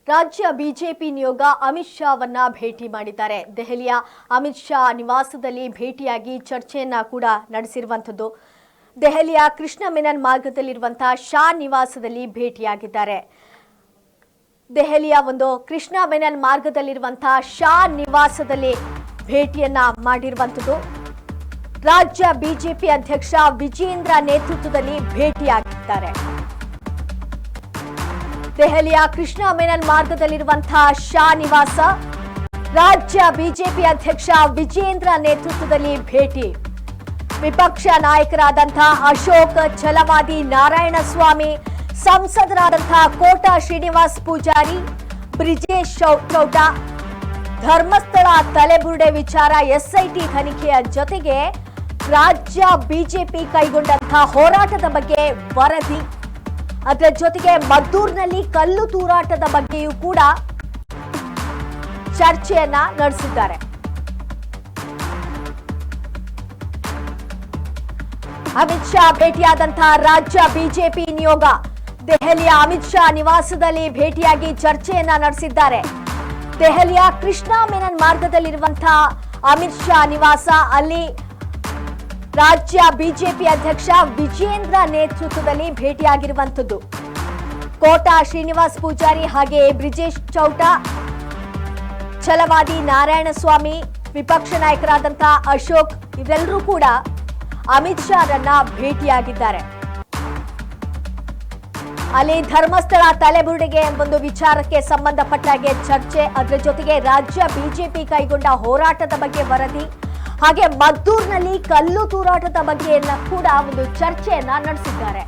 ರಾಜ್ಯ ಬಿಜೆಪಿ ನಿಯೋಗ ಅಮಿತ್ ಶಾವನ್ನ ಭೇಟಿ ಮಾಡಿದ್ದಾರೆ. ದೆಹಲಿಯ ಅಮಿತ್ ಶಾ ನಿವಾಸದಲ್ಲಿ ಭೇಟಿಯಾಗಿ ಚರ್ಚೆಯನ್ನ ಕೂಡ ನಡೆಸಿರುವಂತದ್ದು. ದೆಹಲಿಯ ಕೃಷ್ಣ ಮೆನನ್ ಮಾರ್ಗದಲ್ಲಿರುವಂತಹ ಶಾ ನಿವಾಸದಲ್ಲಿ ಭೇಟಿಯಾಗಿದ್ದಾರೆ. ದೆಹಲಿಯ ಕೃಷ್ಣ ಮೆನನ್ ಮಾರ್ಗದಲ್ಲಿರುವಂತಹ ಶಾ ನಿವಾಸದಲ್ಲಿ ಭೇಟಿಯನ್ನ ಮಾಡಿರುವಂತದ್ದು. ರಾಜ್ಯ ಬಿಜೆಪಿ ಅಧ್ಯಕ್ಷ ವಿಜೇಂದ್ರ ನೇತೃತ್ವದಲ್ಲಿ ಭೇಟಿಯಾಗಿದ್ದಾರೆ. ದೆಹಲಿಯ ಕೃಷ್ಣ ಮೆನನ್ ಮಾರ್ಗದಲ್ಲಿರುವಂತಹ ಶಾ ನಿವಾಸ, ರಾಜ್ಯ ಬಿಜೆಪಿ ಅಧ್ಯಕ್ಷ ವಿಜೇಂದ್ರ ನೇತೃತ್ವದಲ್ಲಿ ಭೇಟಿ. ವಿಪಕ್ಷ ನಾಯಕರಾದಂತಹ ಅಶೋಕ್ ಛಲವಾದಿ ನಾರಾಯಣಸ್ವಾಮಿ, ಸಂಸದರಾದಂತಹ ಕೋಟಾ ಶ್ರೀನಿವಾಸ್ ಪೂಜಾರಿ, ಬ್ರಿಜೇಶ್ ಚೌಟ, ಧರ್ಮಸ್ಥಳ ತಲೆಬುರುಡೆ ವಿಚಾರ ಎಸ್ಐಟಿ ತನಿಖೆಯ ಜೊತೆಗೆ ರಾಜ್ಯ ಬಿಜೆಪಿ ಕೈಗೊಂಡಂತಹ ಹೋರಾಟದ ಬಗ್ಗೆ ವರದಿ, ಅದರ ಜೊತೆಗೆ ಮದ್ದೂರಿನಲ್ಲಿ ಕಲ್ಲು ತೂರಾಟದ ಬಗ್ಗೆಯೂ ಕೂಡ ಚರ್ಚೆಯನ್ನ ನಡೆಸಿದ್ದಾರೆ. ಅಮಿತ್ ಶಾ ಭೇಟಿಯಾದಂತಹ ರಾಜ್ಯ ಬಿಜೆಪಿ ನಿಯೋಗ ದೆಹಲಿಯ ಅಮಿತ್ ಶಾ ನಿವಾಸದಲ್ಲಿ ಭೇಟಿಯಾಗಿ ಚರ್ಚೆಯನ್ನ ನಡೆಸಿದ್ದಾರೆ. ದೆಹಲಿಯ ಕೃಷ್ಣ ಮೆನನ್ ಮಾರ್ಗದಲ್ಲಿರುವಂತಹ ಅಮಿತ್ ಶಾ ನಿವಾಸ, ಅಲ್ಲಿ ರಾಜ್ಯ ಬಿಜೆಪಿ ಅಧ್ಯಕ್ಷ ವಿಜೇಂದ್ರ ನೇತೃತ್ವದಲ್ಲಿ ಭೇಟಿಯಾಗಿರುವಂತದ್ದು. ಕೋಟಾ ಶ್ರೀನಿವಾಸ್ ಪೂಜಾರಿ ಹಾಗೆ ಬ್ರಿಜೇಶ್ ಚೌಟ, ಛಲವಾದಿ ನಾರಾಯಣಸ್ವಾಮಿ, ವಿಪಕ್ಷ ನಾಯಕರಾದಂತಹ ಅಶೋಕ್ ಇವರೆಲ್ಲರೂ ಕೂಡ ಅಮಿತ್ ಶಾರನ್ನ ಭೇಟಿಯಾಗಿದ್ದಾರೆ. ಅಲ್ಲಿ ಧರ್ಮಸ್ಥಳ ತಲೆಬುರುಡೆಗೆ ವಿಚಾರಕ್ಕೆ ಸಂಬಂಧಪಟ್ಟಾಗೆ ಚರ್ಚೆ, ಅದರ ಜೊತೆಗೆ ರಾಜ್ಯ ಬಿಜೆಪಿ ಕೈಗೊಂಡ ಹೋರಾಟದ ಬಗ್ಗೆ ವರದಿ, ಹಾಗೆ ಮದ್ದೂರಿನಲ್ಲಿ ಕಲ್ಲು ತೂರಾಟದ ಬಗ್ಗೆಯನ್ನ ಕೂಡ ಚರ್ಚೆಯನ್ನ ನಡೆಸಿದ್ದಾರೆ.